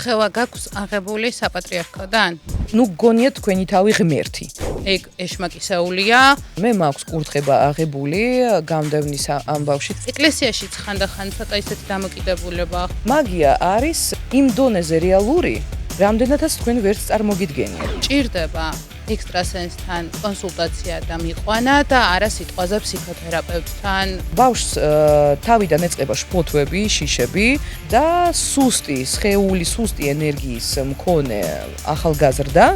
კურთხევა გაქვს აღებული საპატრიარქოდან? ნუ გონია თქვენი თავი ღმერთი. ეგ ეშმაკისეულია. მე მაქვს კურთხება აღებული გამდევნის ამბავში. ეკლესიაშიც ხანდახან ცოტა ისეთი დამოკიდებულება. მაგია არის იმ დონეზე რეალური, რამდენადაც თქვენ ვერც წარმოგიდგენიათ. ჭირდება ექსტრასენსთან კონსულტაცია და მიყვანა და არა სიტყვაზე ფსიქოთერაპევტთან. ბავშვს თავიდან ეწყება შფოთვები, შიშები და სუსტი ენერგიის მქონე ახალგაზრდა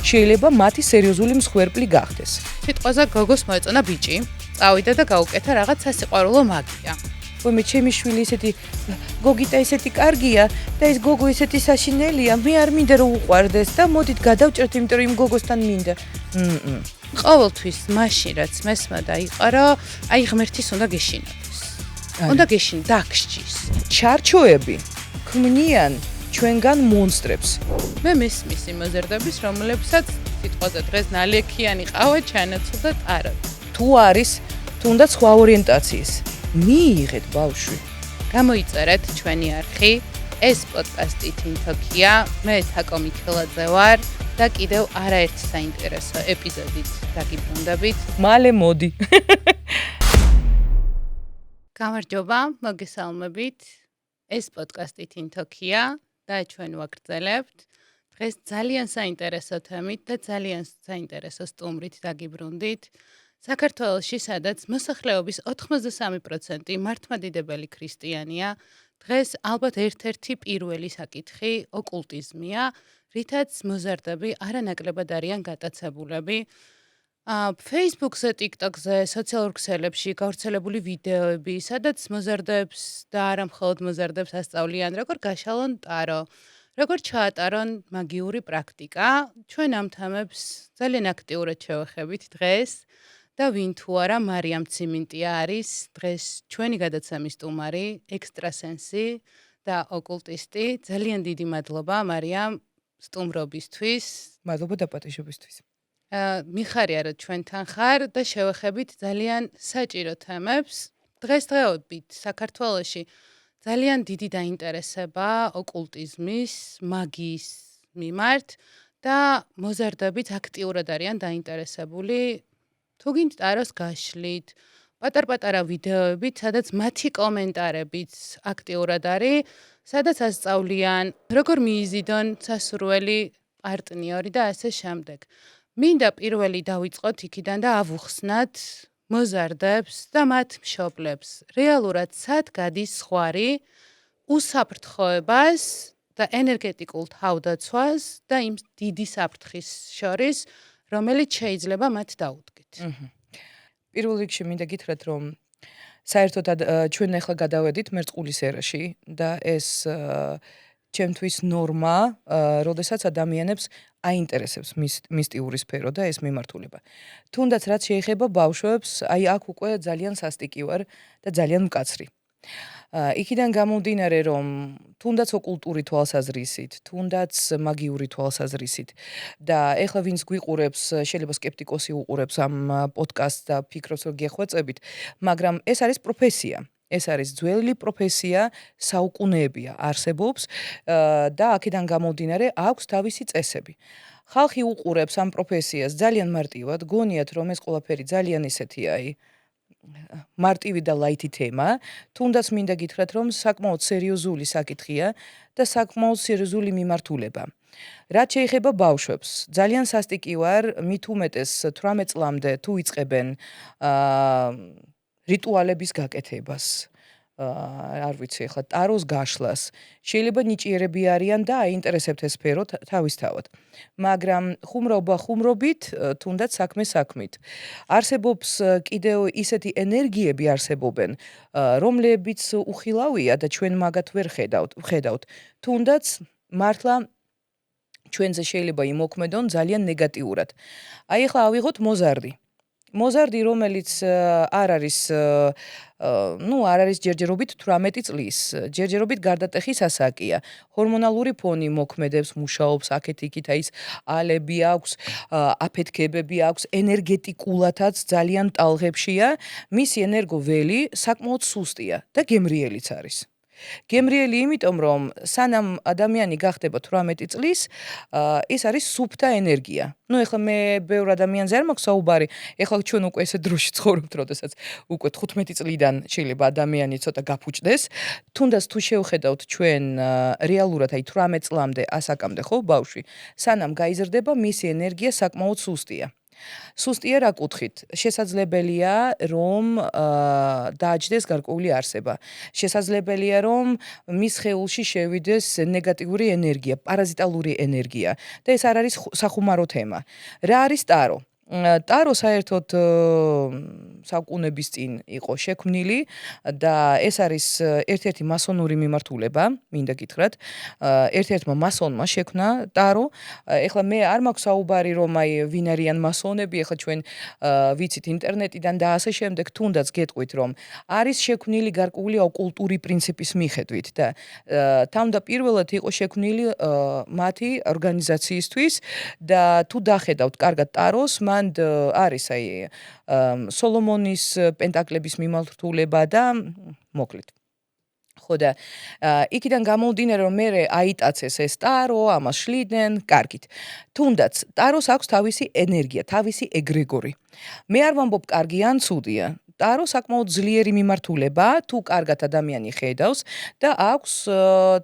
შეიძლება მათი სერიოზული მსხვერპლი გახდეს. სიტყვაზე გოგოს მოეწონა ბიჭი, წავიდა და გაუკეთა რაღაც სასიყვარულო მაგია. მე ჩემი შვილი ისეთი გოგიტა ისეთი კარგია და ეს გოგო ისეთი საშინელია, მე არ მინდა რომ უყვარდეს და მოდით გადავჭერთ, იმიტომ რომ იმ გოგოსთან მინდა. ყოველთვის მაშინ რაც მესმოდა იყო რომ აი ღმერთის უნდა გეშინოდეს. უნდა დაგსჯის. ჩარჩოები ქმნიან ჩვენგან მონსტრებს. მე მესმის იმ მოზერდების, რომლებსაც სიტყვაზე დღეს ნალექიანი ყავა ჩანაცვლა ტარო. თუ არის თუნდაც სხვა ორიენტაციის მიიღეთ ბავშვი. გამოიწერეთ ჩვენი არხი. ეს პოდკასტი თინთოქია. მე თაკო მიქელაძე ვარ და კიდევ არაერთი საინტერესო ეპიზოდით დაგიბრუნდებით. მალე მოდი. გამარჯობა, მოგესალმებით. ეს პოდკასტი თინთოქია და ჩვენ ვაგრძელებთ. დღეს ძალიან საინტერესო თემით და ძალიან საინტერესო სტუმრით დაგიბრუნდით. საქართველოში, სადაც მოსახლეობის 83% მართლმადიდებელი ქრისტიანია, დღეს ალბათ ერთ-ერთი პირველი საკითხი ოკულტიზმია, რითაც მოზარდები არანაკლებად არიან გატაცებულები. Facebook-ზე, TikTok-ზე, სოციალურ ქსელებში გავრცელებული ვიდეოები, სადაც მოზარდებს და არა მხოლოდ მოზარდებს ასწავლიან, როგორ გაშალონ ტარო, როგორ ჩაატარონ მაგიური პრაქტიკა. ჩვენ ამ თემებს ძალიან აქტიურად შევეხებით დღეს. და ვინ თუ არა მარიამ ციმინტია არის დღეს ჩვენი გადაცემის სტუმარი, ექსტრასენსი და ოკულტისტი. ძალიან დიდი მადლობა მარიამ სტუმრობისთვის. მადლობა დაპატიჟებისთვის. მიხარია რომ ჩვენთან ხარ და შევეხებით ძალიან საჭირო თემებს. დღესდღეობით საქართველოში ძალიან დიდი დაინტერესება ოკულტიზმის, მაგიის მიმართ და მოზარდებით აქტიურად არიან დაინტერესებული. თუ გინდ ტაროს გაშლით, პატარ-პატარა ვიდეოებით, სადაც მათი კომენტარებიც აქტიურად არის, სადაც ასწავლიან, როგორ მიიზიდონ სასურველი პარტნიორი და ასე შემდეგ. მინდა პირველი დავიწყოთ იქიდან და ავუხსნათ მოზარდებს და მათ მშობლებს. რეალურად სად გადის ზღვარი უსაფრთხოებას და ენერგეტიკულ თავდაცვას და იმ დიდი საფრთხის შორის, რომელიც შეიძლება მათ დაუდგეთ. პირველ რიგში მინდა გითხრათ, რომ საერთოდ ჩვენ ახლა გადავედით მერწყულის ერაში და ეს ჩემთვის ნორმა, როდესაც ადამიანებს აინტერესებს მისტიური სფერო და ეს მიმართულება. თუნდაც რაც შეეხება ბავშვებს, აი აქ უკვე ძალიან სასტიკი ვარ და ძალიან მკაცრი. იქიდან გამომდინარე, რომ თუნდაც ოკულტური თვალსაზრისით, თუნდაც მაგიური თვალსაზრისით და ეხლა ვინც გვიყურებს, შეიძლება სკეპტიკოსი უყურებს ამ პოდკასტს და ფიქრობს, რომ გეხვეწებით, მაგრამ ეს არის პროფესია. ეს არის ძველი პროფესია, საუკუნეებია არსებობს და აქედან გამომდინარე აქვს თავისი წესები. ხალხი უყურებს ამ პროფესიას ძალიან მარტივად, გონიათ, რომ ეს ყველაფერი ძალიან ისეთია, მარტივი და ლაითი თემა, თუნდაც მინდა გითხრათ, რომ საკმაოდ სერიოზული საკითხია და საკმაოდ სერიოზული მიმართულება. რაც შეეხება ბავშვებს, ძალიან სასტიკი ვარ, მით უმეტეს 18 წლამდე თუ იწყებენ რიტუალების გაკეთებას. არ ვიცი, ახლა ტაროს გაშლას. შეიძლება ნიჭიერები არიან და აინტერესებთ ეს სფერო თავისთავად. მაგრამ ხუმრობით, თუნდაც საქმით. არსებობს კიდევ ისეთი ენერგიები არსებობენ, რომლებიც უხილავია და ჩვენ მაგათ ვერ ხედავთ. თუნდაც მართლა ჩვენზე შეიძლება იმოქმედონ ძალიან ნეგატიურად. აი ახლა ავიღოთ მოზარდი. მოზარდი, რომელიც არ არის ჯერჯერობით 18 წლის, ჯერჯერობით გარდატეხის ასაკია. ჰორმონალური ფონი მოქმედებს, მუშაობს აქეთ-იქით, აი ეს ალები აქვს, აფეთქებები აქვს, ენერგეტიკულადაც ძალიან ტალღებშია. მისი ენერგოველი საკმაოდ სუსტია და გემრიელიც არის. გემრიელი იმიტომ, რომ სანამ ადამიანი გახდება 18 წლის, ეს არის სუფთა ენერგია. ეხლა მე ბევრ ადამიანზე არ მაქვს საუბარი, ეხლა ჩვენ უკვე ესე დროში ცხოვრობთ, როდესაც უკვე 15 წლიდან შეიძლება ადამიანი ცოტა გაფუჭდეს. თუნდაც თუ შევხედავთ ჩვენ რეალურად აი 18 წლამდე, ასაკამდე ხო ბავშვი, სანამ გაიზრდება, მისი ენერგია საკმაოდ სუსტია. სუსტია რა კუთხით? შესაძლებელია, რომ დააჯდეს გარკვეული არსება. შესაძლებელია, რომ მის სხეულში შევიდეს ნეგატიური ენერგია, პარაზიტალური ენერგია და ეს არ არის სახუმარო თემა. რა არის ტარო? ტარო საერთოდ საუკუნეების წინ იყო შექმნილი და ეს არის ერთ-ერთი მასონური მიმართულება, მინდა გითხრათ. ერთ-ერთმა მასონმა შექმნა ტარო. ეხლა მე არ მაქვს საუბარი, რომ აი ვინ არიან მასონები, ეხლა ჩვენ ვიცით ინტერნეტიდან და ასე შემდეგ, თუნდაც გეტყვით, რომ არის შექმნილი გარკვეული ოკულტური პრინციპის მიხედვით და თავდაპირველად იყო შექმნილი მათი ორგანიზაციისთვის და თუ დახედავთ კარგად ტაროს, მანდ არის აი სოლომონის პენტაკლების მიმართულება და მოკლედ. ხო და იქიდან გამომდინარე, რომ მე აიტაცეს ეს ტარო, ამას შლიდნენ, კარგით. თუნდაც ტაროს აქვს თავისი ენერგია, თავისი ეგრეგორი. მე არ ვამბობ კარგია ან ცუდია. ტარო საკმაოდ ძლიერი მიმართულება, თუ კარგად ადამიანი ხედავს და აქვს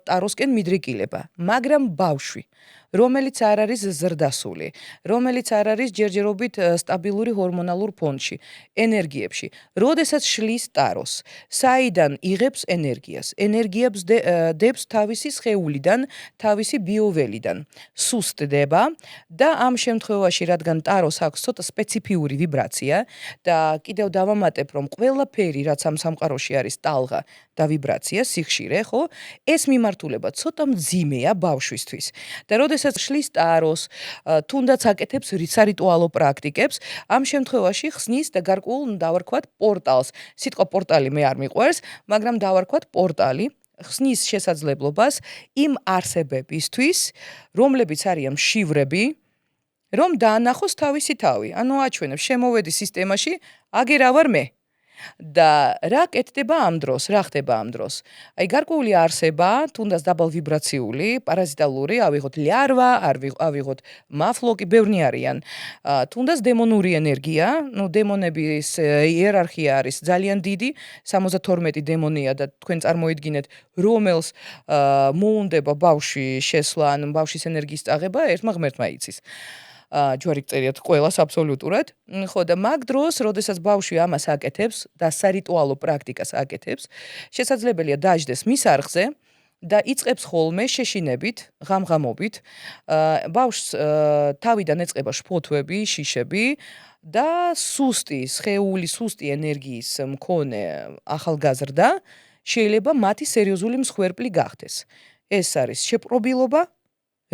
ტაროსკენ მიდრეკილება, მაგრამ ბავშვი რომელიც არ არის ზრდასული, რომელიც არ არის ჯერჯერობით სტაბილური ჰორმონალურ ფონში, ენერგიებში. როდესაც შლის ტაროს, საიდან იღებს ენერგიას? ენერგიებს დებს თავისი სხეულიდან, თავისი ბიოველიდან. სუსტდება და ამ შემთხვევაში, რადგან ტაროს აქვს ცოტა სპეციფიური ვიბრაცია და კიდევ დავამატებ, რომ ყველაფერი, რაც ამ სამყაროში არის ტალღა და ვიბრაცია, სიხშირე, ხო? ეს მიმართულება ცოტა მძიმეა ბავშვისთვის. და როდესაც შლის ტაროს, თუნდაც აკეთებს სარიტუალო პრაქტიკებს, ამ შემთხვევაში ხსნის და გარკვეულ დავარქვათ პორტალს. სიტყვა პორტალი მე არ მიყვარს, მაგრამ დავარქვათ პორტალი. ხსნის შესაძლებლობას იმ არსებებისთვის, რომლებიც არიან მშივრები, რომ დაანახოს თავისი თავი. ანუ აჩვენებს, შემოვედი სისტემაში, აგერ ავარ მე. და რა კეთდება ამ დროს, რა ხდება ამ დროს? აი გარკვეული არსება, თუნდაც დაბალ ვიბრაციული, პარაზიტალური, ავიღოთ ლიარვა, ავიღოთ მაფლოკი, ბევრნი არიან. თუნდაც დემონური ენერგია, დემონების იერარქია არის ძალიან დიდი, 72 დემონია და თქვენ წარმოიდგინეთ, რომელს მოუნდება ბავშვი შესვლა, ან ბავშვის ენერგიის წაღება, ერთმა ღმერთმა იცის. ჯვარი გწერიათ ყველას აბსოლუტურად. ხო და მაგ დროს, როდესაც ბავშვი ამას აკეთებს და სარიტუალო პრაქტიკას აკეთებს, შესაძლებელია დაждდეს მის არხზე და იწყებს ხოლმე შეშინებით, ღამღამობით. ბავშვს თავიდან ეწყება შფოთვები, შიშები და სუსტი სხეული, სუსტი ენერგიის მქონე ახალგაზრდა შეიძლება მათი სერიოზული მსხვერპლი გახდეს. ეს არის შეპყრობილობა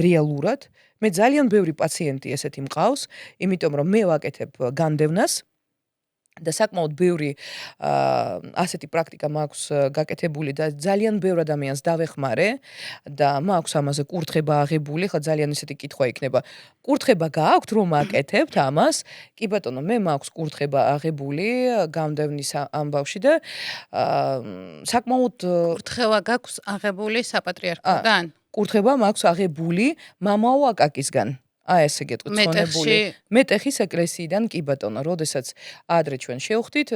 რეალურად. მე ძალიან ბევრი პაციენტი ესეთი მყავს, იმიტომ რომ მე ვაკეთებ განდევნას და საკმაოდ ბევრი ასეთი პრაქტიკა მაქვს გაკეთებული და ძალიან ბევრ ადამიანს დავეხმარე და მაქვს ამაზე კურთხება აღებული, ხა ძალიან ესეთი კითხვა იქნება. კურთხება გააქვთ რომ აკეთებთ ამას? კი ბატონო, მე მაქვს კურთხება აღებული განდევნის ამბავში და საკმაოდ კურთხევა გაქვს აღებული საპატრიარქოდან? კურთხება მაქვს აღებული მამაო აკაკისგან. ესე გეტყვით, ხონებული. მეტეხის ეკლესიიდან, კი ბატონო, როდესაც ადრე ჩვენ შევხვდით,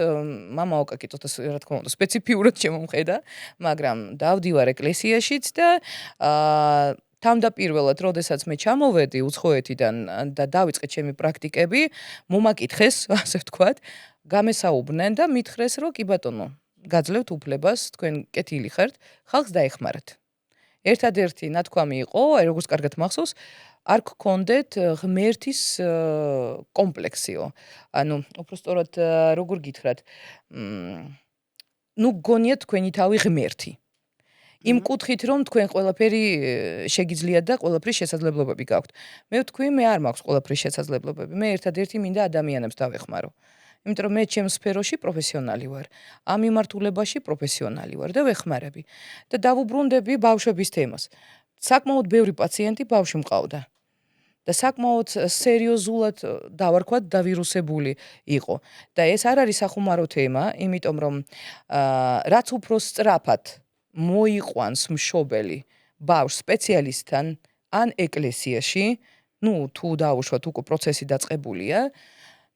მამაო აკაკი ცოტა რა თქმა უნდა სპეციფიურად შემომხედა, მაგრამ დავდივარ ეკლესიაშიც და თავდაპირველად, როდესაც მე ჩამოვედი უცხოეთიდან და დავიწყე ჩემი პრაქტიკები, მომაკითხეს, ასე ვთქვათ, გამესაუბრნენ და მითხრეს, რომ კი ბატონო, გაძლევთ უფლებას, თქვენ კეთილი ხართ, ხალხს დაეხმარათ. ერთადერთი ნათქვამი იყო, აი როგორც კარგად მახსოვს, არ გქონდეთ ღმერთის კომპლექსიო. ანუ უბრალოდ როგორ გითხრათ, გგონიათ თქვენი თავი ღმერთი. იმ კუთხით, რომ თქვენ ყველაფერი შეგიძლიათ და ყველაფრის შესაძლებლობები გაქვთ. მე ვთქვი, მე არ მაქვს ყველაფრის შესაძლებლობები. მე ერთადერთი მინდა ადამიანებს დავეხმარო. იმიტომ რომ მე ჩემ სფეროში პროფესიონალი ვარ. ამ მიმართულებაში პროფესიონალი ვარ და ვეხმარები. და დავუბრუნდები ბავშვების თემას. საკმაოდ ბევრი პაციენტი ბავშვი მყავდა. და საკმაოდ სერიოზულად დავარქვათ დავირუსებული იყო. და ეს არ არის სახუმარო თემა, იმიტომ რომ რაც უფრო სწრაფად მოიყვანს მშობელი ბავშვს სპეციალისტთან ან ეკლესიაში, თუ დაუშვათ უკვე პროცესი დაწყებულია,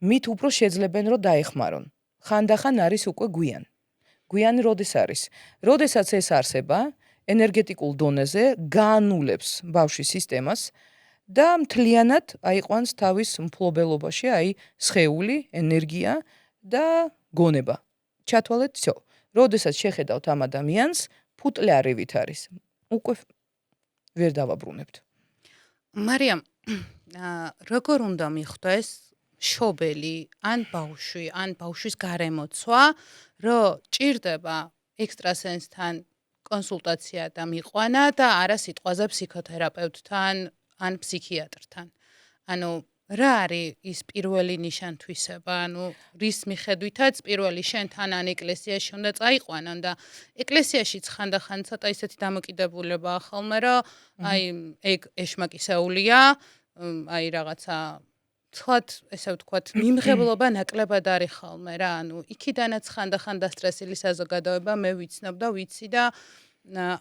მით უფრო შეძლებენ რომ დაეხმარონ. ხანდახან არის უკვე გვიანი როდეს არის? როდესაც ეს არსება ენერგეტიკულ დონეზე გაანულებს ბავშვის სისტემას და მთლიანად აიყვანს თავის მფლობელობაში, სხეული, ენერგია და გონება. ჩათვალეთ, всё. როდესაც შეხედავთ ამ ადამიანს, ფუტლე არივით არის. უკვე ვერ დავაბრუნებთ. მარიამ, როგორ უნდა მიხვდეს მშობელი ან ბავშვი, ან ბავშვის გარემოცვა, რომ ჭირდება ექსტრასენსთან კონსულტაცია და მიყვანა და არა სიტყვაზე ფსიქოთერაპევტთან ან ფსიქიატრთან. ანუ რა არის ის პირველი ნიშან-თვისება, რის მიხედვითაც პირველი შენთან ან ეკლესიაში უნდა წაიყვანონ და ეკლესიაშიც ხანდახან ცოტა ისეთი დამოკიდებულება ხოლმე, რომ ეგ ეშმაკისეულია, რაღაცა თქვათ, ესე ვთქვათ, მიმღებლობა ნაკლებად არის ხოლმე რა, იქიდანაც ხანდახან დასტრესილი საზოგადოება მე ვიცნობ და ვიცი და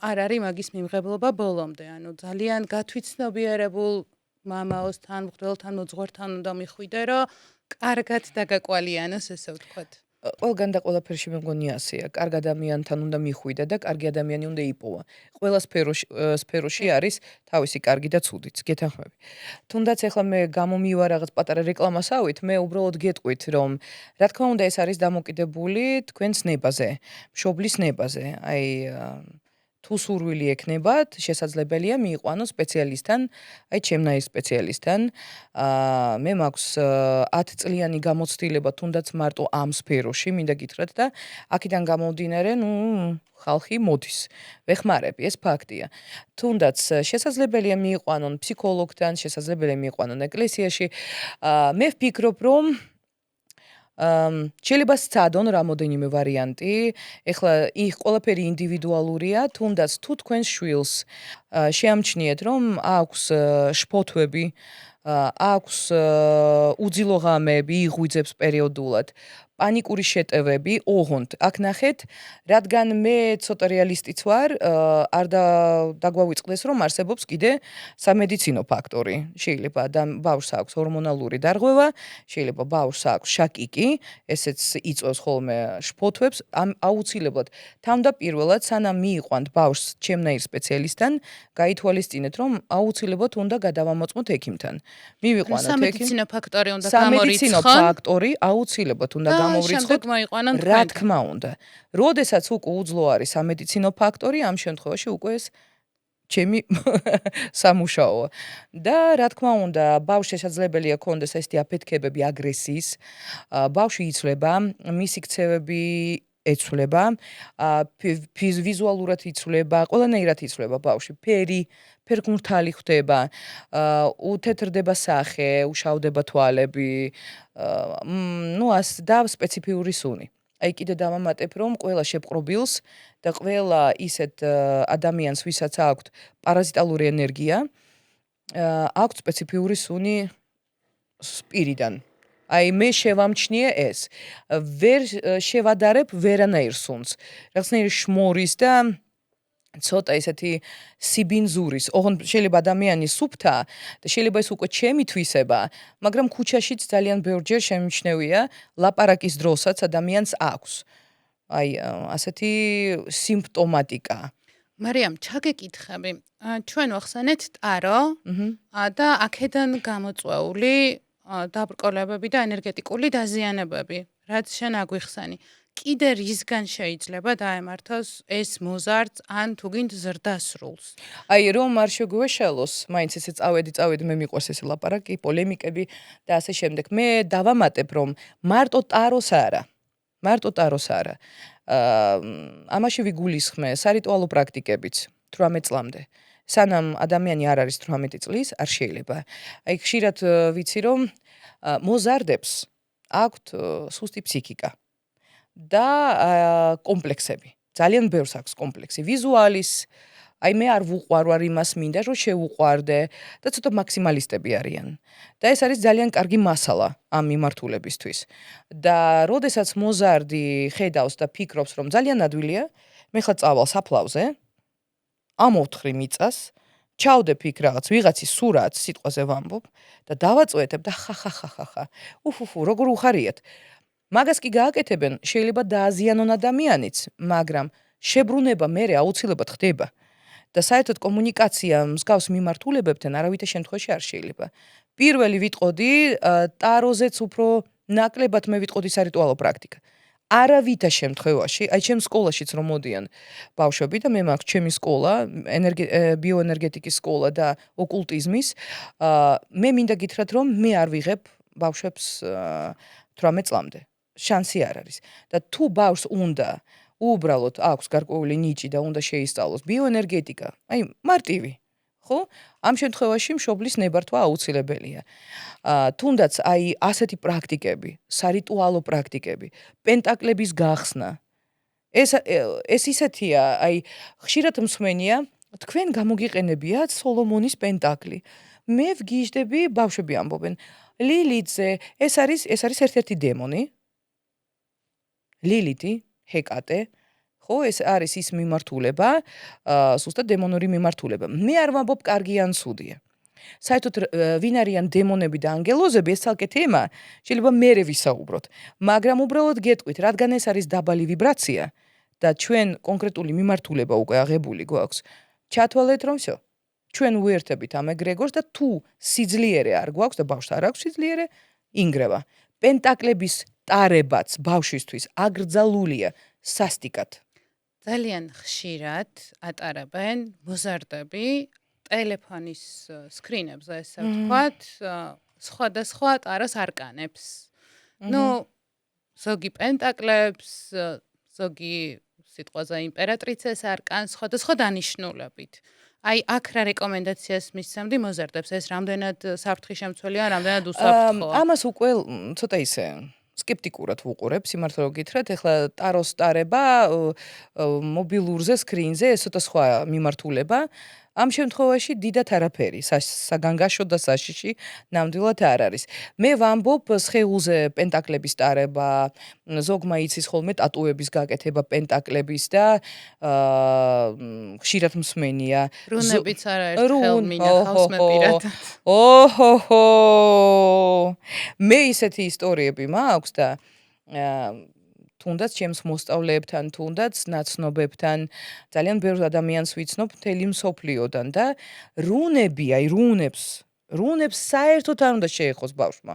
არ არის მაგის მიმღებლობა ბოლომდე, ძალიან გათვითცნობიერებულ მამაოსთან, მღვდელთან, მოძღვართან უნდა მიხვიდე, რომ კარგად დაგაკვალიანოს, ესე ვთქვათ. ყველგან და ყველაფერში მე მგონი ასეა. კარგ ადამიანთან უნდა მიხვიდე და კარგი ადამიანი უნდა იპოვა. ყველა სფეროში არის თავისი კარგი და ცუდიც, გეთანხმები. თუნდაც ახლა მე გამომივა რაღაც პატარა რეკლამასავით, მე უბრალოდ გეტყვით, რომ რა თქმა უნდა ეს არის დამოკიდებული თქვენს ნებაზე, მშობლის ნებაზე. თუ სურვილი ექნებათ, შესაძლებელია მიიყვანოს სპეციალისტთან, ჩემნაირ სპეციალისტთან. მე მაქვს 10 წლიანი გამოცდილება თუნდაც მარტო ამ სფეროში, მინდა გითხრათ და აქედან გამომდინარე, ხალხი მოდის. ვეხმარები, ეს ფაქტია. თუნდაც შესაძლებელია მიიყვანონ ფსიქოლოგთან, შესაძლებელია მიიყვანონ ეკლესიაში. მე ვფიქრობ, რომ შეიძლება სცადონ რამოდენიმე ვარიანტი. ეხლა იქ ყველაფერი ინდივიდუალურია, თუნდაც თუ თქვენს შვილს შეამჩნიეთ, რომ აქვს შფოთვები, აქვს უძილო ღამეები, იღვიძებს პერიოდულად, პანიკური შეტევები, ოღონდ აქ ნახეთ, რადგან მე ცოტა რეალისტიც ვარ, არ დაგვავიწყდეს, რომ არსებობს კიდე სამედიცინო ფაქტორი. შეიძლება ბავშვს აქვს ჰორმონალური დარღვევა, შეიძლება ბავშვს აქვს შაკიკი, ესეც იწვევს ხოლმე შფოთვებს, აუცილებლად თავდაპირველად სანამ მიიყვანთ ბავშვს ჩემნაირ სპეციალისტთან, გაითვალისწინეთ, რომ აუცილებლად უნდა გადავამოწმოთ ექიმთან. მივიყვანოთ ექიმ. სამედიცინო ფაქტორი უნდა სამედიცინო გამორიცხონ. ფაქტორი აუცილებლად უნდა გამოვიწყოთ. რა თქმა უნდა. როდესაც უკვე უძლო არის სამედიცინო ფაქტორი, ამ შემთხვევაში უკვე ეს ჩემი სამუშაოა. და რა თქმა უნდა, ბავშვს შესაძლებელია ქონდეს ესეთი აფეთქებები აგრესიის, ბავშვი იცვლება, მისი ქცევები ეცვლება, ვიზუალურად იცვლება, ყველანაირად იცვლება ბავშვი, ფერგმრთალი ხდება, უთეთრდება სახე, უშავდება თვალები, და სპეციფიური სუნი. კიდე დავამატებ, რომ ყველა შეპყრობილს და ყველა ისეთ ადამიანს, ვისაც აქვთ პარაზიტალური ენერგია, აქვთ სპეციფიური სუნი სპირიდან. მე შევამჩნიე ეს. ვერ შევადარებ ვერანაირ სუნს. რაღაცნაირი შმორის და ცოტა ესეთი სიბინძურის, ოღონდ შეიძლება ადამიანი სუფთა და შეიძლება ეს უკვე ჩემი თვისება, მაგრამ ქუჩაშიც ძალიან ბევრჯერ შემიმჩნევია, ლაპარაკის დროსაც ადამიანს აქვს. ასეთი სიმპტომატიკა. მარიამ, ჩაგეკითხები. ჩვენ ვახსენეთ ტარო და აქედან გამოწვეული დაბრკოლებები და ენერგეტიკული დაზიანებები, რაც შენ აგვიხსენი. კიდე რისგან შეიძლება დაემართოს ეს მოზარდს ან თუ გინდ ზრდასრულს? რომ არ შეგვეშალოს, მაინც ესე წავედი, მე მიყვარს ეს ლაპარაკი, პოლემიკები და ასე შემდეგ. მე დავამატებ, რომ მარტო ტაროს არა. ამაში ვიგულისხმე სარიტუალო პრაქტიკებიც 18 წლამდე. სანამ ადამიანი არ არის 18 წლის, არ შეიძლება. ხშირად ვიცი, რომ მოზარდებს აქვთ სუსტი ფსიქიკა. და კომპლექსები. ძალიან ბევრს აქვს კომპლექსი. ვიზუალის, მე არ ვუყვარ იმას მინდა, რომ შევუყვარდე და ცოტა მაქსიმალისტები არიან. და ეს არის ძალიან კარგი მასალა ამ მიმართულებისთვის. და როდესაც მოზარდი ხედავს და ფიქრობს, რომ ძალიან ადვილია, მე ხა წავალ საფლავზე, ამოვთხრი მიწას, ჩავდებ იქ რაღაც ვიღაცის სურათს სიტყვაზე ვამბობ და დავაწვეთებ და ხახახახახა. უფუფუ, როგორ უხარიათ. მაგას კი გააკეთებენ, შეიძლება დააზიანონ ადამიანიც, მაგრამ შებრუნება მერე აუცილებლად ხდება. და საერთოდ კომუნიკაცია მსგავს მიმართულებებთან არავითარ შემთხვევაში არ შეიძლება. პირველი ვიტყოდი, ტაროზეც უფრო ნაკლებად მე ვიტყოდი სარიტუალო პრაქტიკა. არავითარ შემთხვევაში, აი ჩემ სკოლაშიც რომ მოდიან ბავშვები და მე მაქვს ჩემი სკოლა, ბიოენერგეტიკის სკოლა და ოკულტიზმის, მე მინდა გითხრათ რომ მე არ ვიღებ ბავშვებს 18 წლამდე. შანსი არ არის. და თუ ბავშვს უნდა უბრალოდ აქვს გარკვეული ნიჭი და უნდა შეისწავლოს ბიოენერგეტიკა, აი მარტივი, ხო? ამ შემთხვევაში მშობლის ნებართვა აუცილებელია. თუნდაც აი ასეთი პრაქტიკები, სარიტუალო პრაქტიკები, პენტაკლების გახსნა. ეს ისეთია, აი ხშირად მსმენია, თქვენ გამოგიყენებიათ სოლომონის პენტაკლი. მე ვგიჟდები, ბავშვები ამბობენ, ლილითზე, ეს არის ერთ-ერთი დემონი. ლილითი, ჰეკატე, ხო, ეს არის ის მიმართულება, სუსტად დემონური მიმართულება. მე არ ვამბობ კარგი ან ცუდია. საერთოდ ვინ არიან დემონები და ანგელოზები, ეს ცალკე თემა, შეიძლება მერე ვისაუბროთ. მაგრამ უბრალოდ გეტყვით, რადგან ეს არის დაბალი ვიბრაცია და ჩვენ კონკრეტული მიმართულება უკვე აღებული გვაქვს, ჩათვალეთ რომ всё. ჩვენ უერთებით ამ ეგრეგორს და თუ სიძლიერე არ გვაქვს და ბავშვს არ აქვს სიძლიერე, ინგრევა. პენტაკლების ტარებაც ბავშვისთვის აკრძალულია სასტიკად. ძალიან ხშირად ატარებენ მოზარდები ტელეფონის სკრინებზე, ესე ვთქვათ, სხვადასხვა ტაროს არკანებს. ნუ ზოგი პენტაკლებს, ზოგი სიტყვაზე იმპერატრიცეს არკანს, სხვადასხვა დანიშნულებით. აი, აქ რა რეკომენდაციას მისცემდი მოზარდებს, ეს რამდენად საფრთხის შემცველია, რამდენად უსაფრთხოა? ამას უკვე ცოტა ისე სკეპტიკურად ვუყურებ, სიმართლე რომ გითხრათ, ეხლა ტაროს ტარება მობილურზე, სკრინზე, ეს ცოტა სხვა მიმართულება. ამ შემთხვევაში დიდად არაფერი, საგანგაშო და საშიში ნამდვილად არ არის. მე ვამბობ სხეულზე პენტაკლების ტარება, ზოგმა იცის ხოლმე ტატუების გაკეთება პენტაკლების და ხშირად მსმენია. რუნებიც არაერთ ხელმინახავს მე პირადად. ოჰოჰო. მე ისეთი ისტორიები მაქვს და თუნდაც ჩემს მოსწავლეებთან, თუნდაც ნაცნობებთან, ძალიან ბევრ ადამიანს ვიცნობ მთელი მსოფლიოდან და რუნები, აი რუნებს საერთოდ არ უნდა შეეხოს ბავშვმა.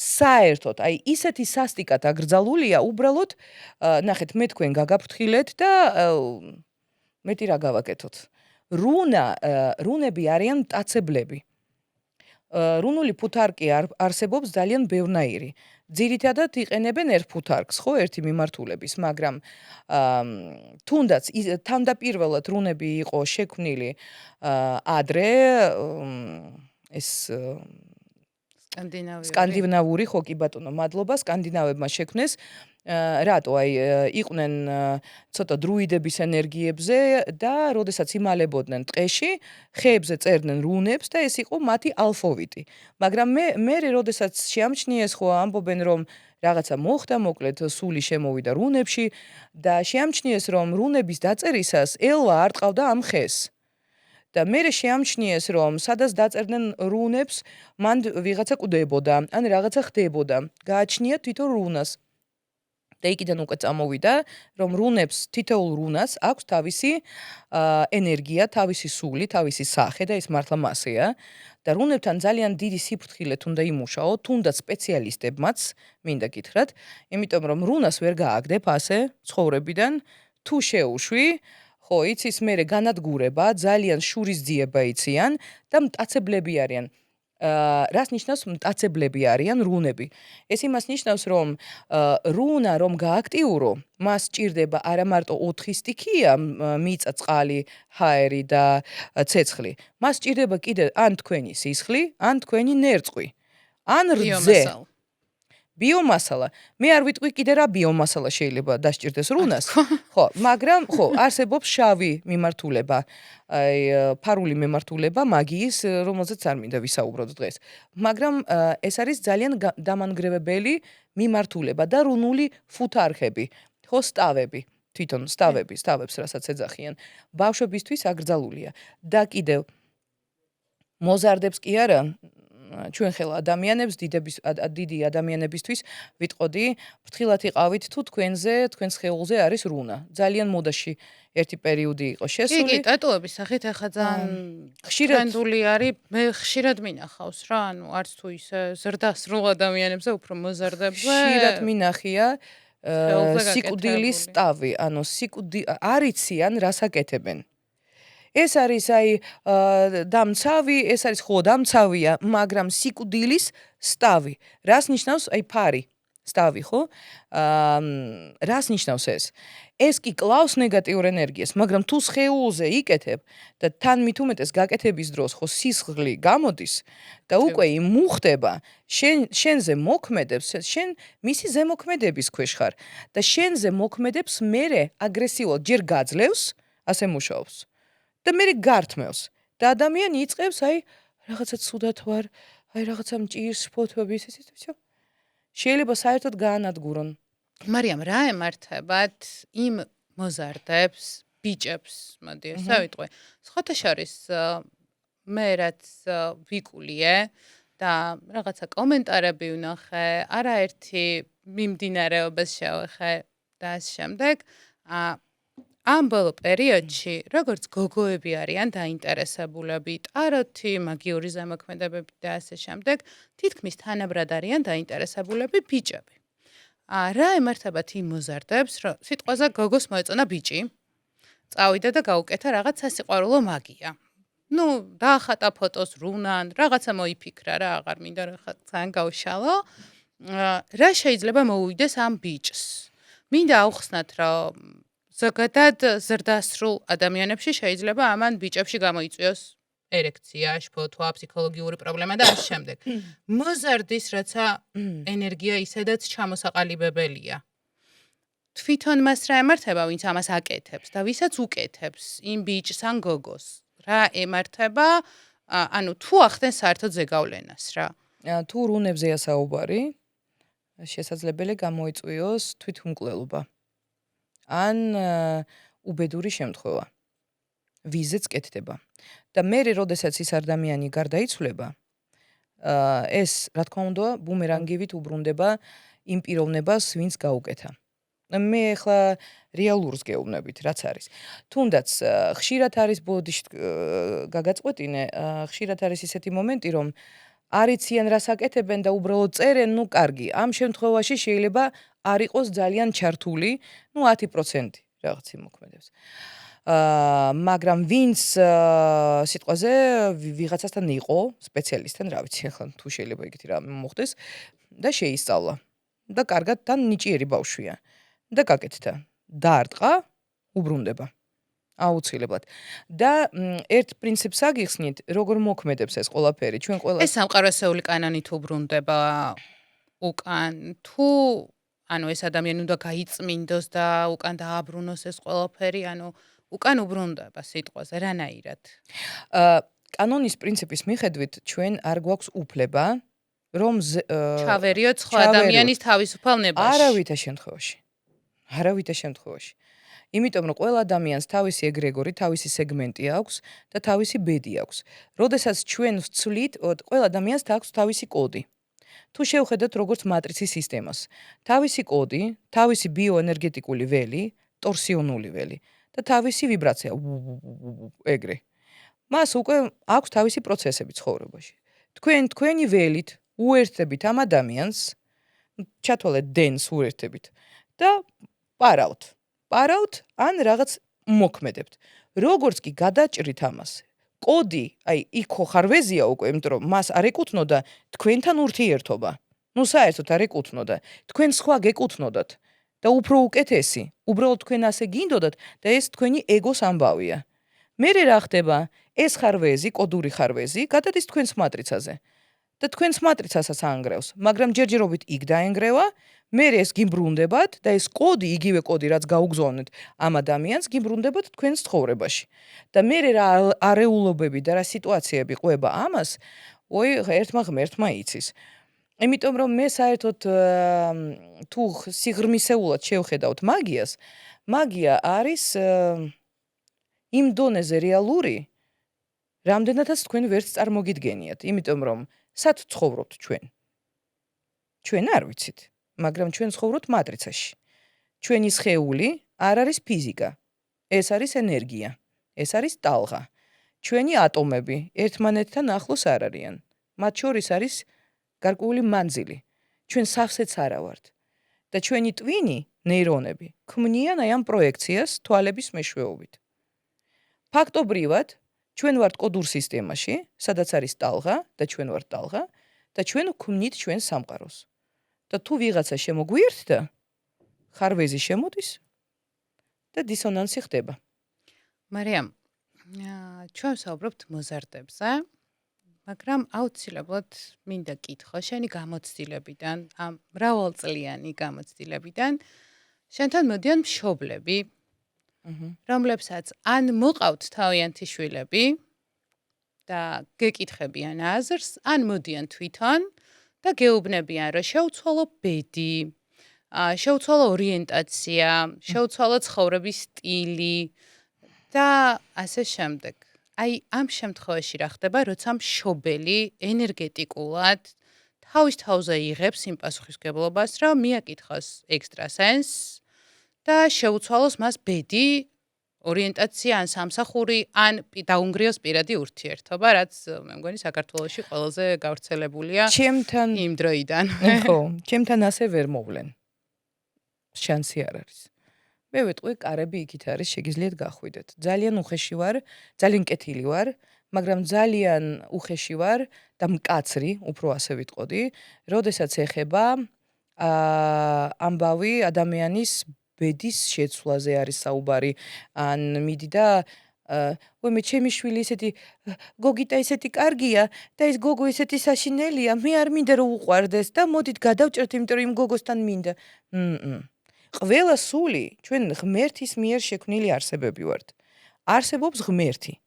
საერთოდ, აი ისეთი სასტიკად აკრძალულია, უბრალოდ ნახეთ, მე თქვენ გაგაფრთხილეთ და მეტი რა გავაკეთოთ. რუნები არიან მტაცებლები. რუნული ფუთარკი არსებობს ძალიან ბევრნაირი. ძირითადად იყენებენ ერთ ფუთარკს, ხო, ერთი მიმართულების, მაგრამ თუნდაც თავდაპირველად რუნები იყო შექმნილი ადრე ეს სკანდინავური, ხო კი ბატონო, მადლობა, სკანდინავებმა შექმნეს. რატო? აი იყვნენ ცოტა დრუიდების ენერგიებზე და როდესაც იმალებოდნენ ტყეში, ხეებზე წერდნენ რუნებს და ეს იყო მათი ალფავიტი. მაგრამ მე როდესაც შეამჩნიეს, ხო, ამბობენ რომ რაღაცა მოხდა, მოკლედ სული შემოვიდა რუნებში და შეამჩნიეს რომ რუნების დაწერისას ელვა არ ტყავდა ამ ხეს. და მე შეამჩნიეს რომ სადაც დაწერდნენ რუნებს, მან ვიღაცა კვდებოდა, ან რაღაცა ხდებოდა. გააჩნია თვითონ რუნას. და იქიდან უკვე წამოვიდა, რომ რუნებს, თითოეულ რუნას აქვს თავისი ენერგია, თავისი სული, თავისი სახე და ეს მართლა მასეა. და რუნებთან ძალიან დიდი სიფრთხილეთ უნდა იმუშაო, თუნდაც სპეციალისტებმაც, მინდა გითხრათ, იმიტომ რომ რუნას ვერ გააგდებ ასე ცხოვრებიდან, თუ შეუშვი, ხო, იცის მერე განადგურება, ძალიან შურისძიება იციან და მტაცებლები არიან. რას ნიშნავს მტაცებლები არიან რუნები? ეს იმას ნიშნავს, რომ რუნა რომ გააქტიურო, მას სჭირდება არა მარტო 4 სტიქია, მიწა, წყალი, ჰაერი და ცეცხლი. მას სჭირდება კიდე ან თქვენი სისხლი, ან თქვენი ნერწყვი, ან რძე. ბიომასალა. მე არ ვიტყვი კიდე რა ბიომასალა შეიძლება დასჭირდეს რუნას. ხო, მაგრამ ხო, არსებობს შავი მიმართულება, აი ფარული მიმართულება მაგიის, რომელზეც არ მინდა ვისაუბროთ დღეს. მაგრამ ეს არის ძალიან დამანგრევებელი მიმართულება და რუნული ფუთარხები, ხო, სტავები. თვითონ სტავებს, რასაც ეძახიან. ბავშვებისთვის აკრძალულია. და კიდევ მოზარდებს კი არა, ჩვენ ხელა ადამიანებს, დიდი ადამიანებისთვის ვიტყოდი, ფრთხილად იყავით თუ თქვენს ხეულზე არის რუნა. ძალიან მოდაში ერთი პერიოდი იყო კი, შესული. ტატუების სახით ახლა ძალიან ხშირად ტრენდული არის. მე ხშირად მინახავს რა, არც თუ ისე ზრდასრულ ადამიანებზე, უფრო მოზარდებზე. ხშირად მინახია ხელზე სიკვდილის გაკეთებული. სტავი, ანუ არიციან რას აკეთებენ. ეს არის დამცავი, ეს არის ხო დამცავია, მაგრამ სიკვდილის სტავი. რას ნიშნავს ფარი? სტავი, ხო? რას ნიშნავს ეს? ეს კი კლავს ნეგატიურ ენერგიას, მაგრამ თუ სხეულზე იკეთებ და თან მით უმეტეს გაკეთების დროს ხო სისხლი გამოდის და უკვე იმუხდება, შენზე მოქმედებს, შენ მისი ზემოქმედების ქვეშ ხარ და შენზე მოქმედებს მერე აგრესიულად ჯერ გაძლევს, ასე მუშაობს. და მე გართმევს და ადამიანი იწყებს რაღაცა ცუდად ვარ, რაღაცა მჭირს ფოთვების ისე შეიძლება საერთოდ გაანადგურონ. მარიამ, რა ემართებათ იმ მოზარდებს, ბიჭებს, მოდი ასე ვიტყვი. სხვათა შორის მე რაც ვიკულიე და რაღაცა კომენტარები ვნახე, არაერთი მიმდინარეობას შევეხე და ასე შემდეგ. ამ ბოლო პერიოდში, როგორც გოგოები არიან დაინტერესებულები ტაროთი, მაგიური ზემოქმედებები და ასე შემდეგ, თითქმის თანაბრად არიან დაინტერესებულები ბიჭები. რა ემართებათ იმ მოზარდებს, რომ სიტყვაზე გოგოს მოეწონა ბიჭი, წავიდა და გაუკეთა რაღაც სასიყვარულო მაგია. დაახატა ფოტოს რუნან, რაღაცა მოიფიქრა რა, აღარ მინდა რა ძალიან გავშალო. რა შეიძლება მოუვიდეს ამ ბიჭს? მინდა აუხსნათ, რომ ზოგადად ზრდასრულ ადამიანებში შეიძლება ამან ბიჭებში გამოიწვიოს ერექცია, შფოთვა, ფსიქოლოგიური პრობლემა და ამ შემდეგ. მოზარდის რაცა ენერგია ისედაც ჩამოსაყალიბებელია. თვითონ მას რა ემართება, ვინც ამას აკეთებს და ვისაც უკეთებს იმ ბიჭს ან გოგოს? რა ემართება, ანუ თუ ახდენ საერთოდ ზეგავლენას რა. თუ რუნებზეა საუბარი, შესაძლებელი გამოიწვიოს თვითმკვლელობა. ან უბედური შემთხვევა. ვიზეც კეთდება. და მე როდესაც ის ადამიანი გარდაიცვლება, ეს რა თქმა უნდა ბუმერანგივით უბრუნდება იმ პიროვნებას, ვინც გაუკეთა. მე ახლა რეალურს გეუბნებით, რაც არის. თუნდაც ხშირად არის ბოდიში გაგაწყვეტინე, ხშირად არის ისეთი მომენტი, რომ არიციან რას აკეთებენ და უბრალოდ წერენ, კარგი. ამ შემთხვევაში შეიძლება არ იყოს ძალიან ჩართული, 10% რაღაც იმოქმედებს. მაგრამ ვინც სიტყვაზე ვიღაცასთან იყო, სპეციალისტთან, რა ვიცი, ახლა თუ შეიძლება იგივე რამე მოხდეს და შეისწავლა. და კარგად თან ნიჭიერი ბავშვია. და გაკეთდა. დაარტყა, უბრუნდება. აუცილებლად. და ერთ პრინციპს აგიხსნით, როგორ მოქმედებს ეს ყველაფერი. ჩვენ ყველა ეს სამყაროსეული კანონით უბრუნდება უკან თუ ანუ ეს ადამიანი უნდა გაიწმინდოს და უკან დააბრუნოს ეს ყველაფერი, ანუ უკან უბრუნდება სიტყვაზე რანაირად? კანონის პრინციპის მიხედვით ჩვენ არ გვაქვს უფლება რომ ჩავერიოთ სხვა ადამიანის თავისუფალ ნებაში. არავითარ შემთხვევაში. იმიტომ რომ ყველა ადამიანს თავისი ეგრეგორი, თავისი სეგმენტი აქვს და თავისი ბედი აქვს. როდესაც ჩვენ ვცვლით, ყველა ადამიანს აქვს თავისი კოდი. თუ შევხედოთ როგორც მატრიცის სისტემას, თავისი კოდი, თავისი ბიოენერგეტიკული ველი, ტორსიონული ველი და თავისი ვიბრაცია, ეგრე. მას უკვე აქვს თავისი პროცესები ცხოვრებაში. თქვენი ველით უერთდებით ამ ადამიანს, ჩათვალეთ დენს უერთდებით და პარავთ ან რაღაც მოქმედებთ. როგორც კი გადაჭრით ამას, კოდი, იქ ხო ხარვეზია უკვე, იმიტომ რომ მას არ ეკუთვნოდა თქვენთან ურთიერთობა. საერთოდ არ ეკუთვნოდა. თქვენ სხვა გეკუთვნოდათ და უფრო უკეთესი, უბრალოდ თქვენ ასე გინდოდათ და ეს თქვენი ეგოს ამბავია. მერე რა ხდება? ეს ხარვეზი, კოდური ხარვეზი, გადადის თქვენს მატრიცაზე. და თქვენს მატრიცასაც აანგრევს, მაგრამ ჯერჯერობით იქ დაენგრევა, მერე ეს გიმბრუნდებათ და ეს კოდი, იგივე კოდი, რაც გაუგზავნეთ ამ ადამიანს, გიმბრუნდებათ თქვენს ცხოვრებაში. და მერე რა არეულობები და რა სიტუაციები ყვება ამას, ერთმა ღმერთმა იცის. იმიტომ რომ მე საერთოდ თუ სიღრმისეულად შევხედავთ მაგიას, მაგია არის იმ დონეზე რეალური, რამდენადაც თქვენ ვერც წარმოგიდგენიათ, იმიტომ რომ სად ცხოვრობთ ჩვენ? ჩვენ არ ვიცით, მაგრამ ჩვენ ცხოვრობთ მატრიცაში. ჩვენი სხეული არ არის ფიზიკა, ეს არის ენერგია, ეს არის ტალღა. ჩვენი ატომები ერთმანეთთან ახლოს არ არიან. მათ შორის არის გარკვეული მანძილი. ჩვენ სავსეც არა ვართ. და ჩვენი ტვინი, ნეირონები, ქმნიან აი ამ პროექციას თვალების მეშვეობით. ფაქტობრივად, ჩვენ ვართ კოდურ სისტემაში, სადაც არის ტალღა და ჩვენ ვართ ტალღა და ჩვენ ვქმნით ჩვენს სამყაროს. და თუ ვიღაცა შემოგვიერთდა, ხარვეზი შემოდის და დისონანსი ხდება. მარიამ, ჩვენ ვსაუბრობთ მოზარდებზე, მაგრამ აუცილებლად მინდა კითხო შენი გამოცდილებიდან, ამ მრავალწლიანი გამოცდილებიდან, შენთან მოდიან მშობლები, რომლებსაც ან მოყავთ თავიანთი შვილები და გეკითხებიან აზრს, ან მოდიან თვითონ და გეუბნებიან, რომ შეუცვალო ბედი, შეუცვალო ორიენტაცია, შეუცვალო ცხოვრების სტილი და ასე შემდეგ. აი ამ შემთხვევაში რა ხდება, როცა მშობელი ენერგეტიკულად თავის თავზე იღებს იმ პასუხისმგებლობას, რომ მიაკითხოს ექსტრასენსს და შეუცვალოს მას ბედი, ორიენტაცია ან სამსახური, ან დაუნგრიოს პირადი ურთიერთობა, რაც მე მგონი საქართველოში ყველაზე გავრცელებულია იმ დროიდან. ხო, ჩემთან ასე ვერ მოვლენ. შანსი არ არის. მე ვიტყვი, კარები იქით არის, შეგიძლიათ გახვიდეთ. ძალიან უხეში ვარ, ძალიან კეთილი ვარ, მაგრამ ძალიან უხეში ვარ და მკაცრი, უფრო ასე ვიტყოდი, როდესაც ეხება ამბავი ადამიანის ბედის შეცვლაზე არის საუბარი, ან მიდი და მე ჩემი შვილი ისეთი გოგიტა ისეთი კარგია და ეს გოგო ისეთი საშინელია, მე არ მინდა რომ უყვარდეს და მოდით გადავჭერთ, იმიტომ რომ იმ გოგოსთან მინდა. ყველა სული ჩვენ ღმერთის მიერ შექმნილი არსებები ვართ. არსებობს ღმერთი.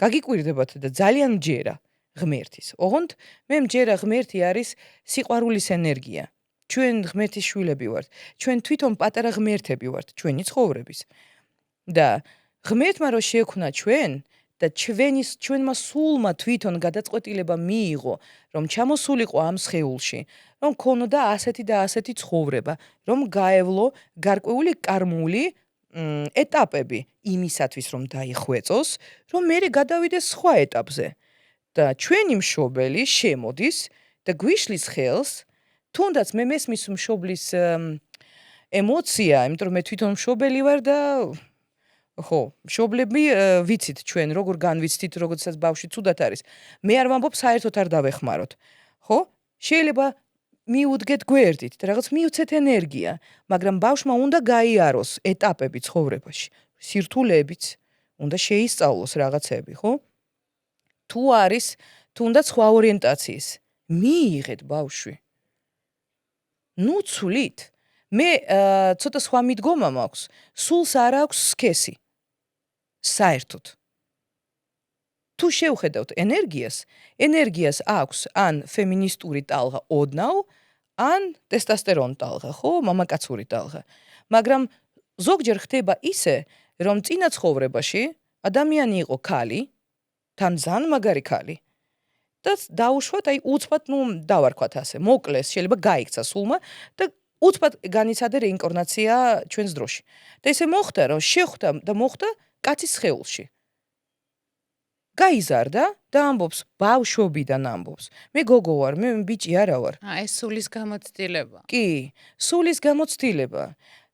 გაგიკვირდებათ და ძალიან მჯერა ღმერთის. ოღონდ მე მჯერა ღმერთი არის სიყვარულის ენერგია. ჩვენ ღმერთის შვილები ვართ. ჩვენ თვითონ პატარა ღმერთები ვართ ჩვენი ცხოვრების. და ღმერთმა რო შექმნა ჩვენ და ჩვენმა სულმა თვითონ გადაწყვეტილება მიიღო, რომ ჩამოსულიყო ამ სხეულში, რომ ქონოდა ასეთი და ასეთი ცხოვრება, რომ გაევლო გარკვეული კარმული ეტაპები იმისათვის, რომ დაიხვეწოს, რომ მე გადავიდეს სხვა ეტაპზე. და ჩვენი მშობელი შემოდის და გვიშლის ხელს, თუნდაც მე მესმის მშობლის ემოცია, იმიტომ რომ მე თვითონ მშობელი ვარ და ხო, მშობლები ვიცით ჩვენ როგორ განვიცდით, როდესაც ბავშვი ცუდად არის. მე არ ვამბობ საერთოდ არ დავეხმაროთ. ხო? შეიძლება მიუდგეთ გვერდით და რაღაც მიუცეთ ენერგია, მაგრამ ბავშვმა უნდა გაიაროს ეტაპები ცხოვრებაში, სირთულეებიც, უნდა შეისწავლოს რაღაცები, ხო? თუ არის თუნდაც სხვა ორიენტაციის, მიიღეთ ბავშვი. ნუ ცვლით. მე ცოტა სხვა მიდგომა მაქვს, სულს არ აქვს სქესი. საერთოდ. თუ შევხედავთ ენერგიას აქვს ან ფემინისტური ტალღა ოდნავ, ან ტესტოსტერონ ტალღა, ხო, მამაკაცური ტალღა. მაგრამ ზოგჯერ ხდება ისე, რომ წინა ცხოვრებაში ადამიანი იყო ქალი, თან ძალიან მაგარი ქალი. და დაუშვათ, აი უცბად, დავარქვათ ასე, მოკლეს, შეიძლება გაიქცა სულმა და უცბად განიცადა რეინკარნაცია ჩვენს დროში. და ესე მოხდა, რომ შეხვდა და მოხდა კაცის სხეულში. გაიზარდა და ამბობს, ბავშვობიდან ამბობს. მე გოგო ვარ, მე ბიჭი არა ვარ. ეს სულის გამოცდილება. კი, სულის გამოცდილება.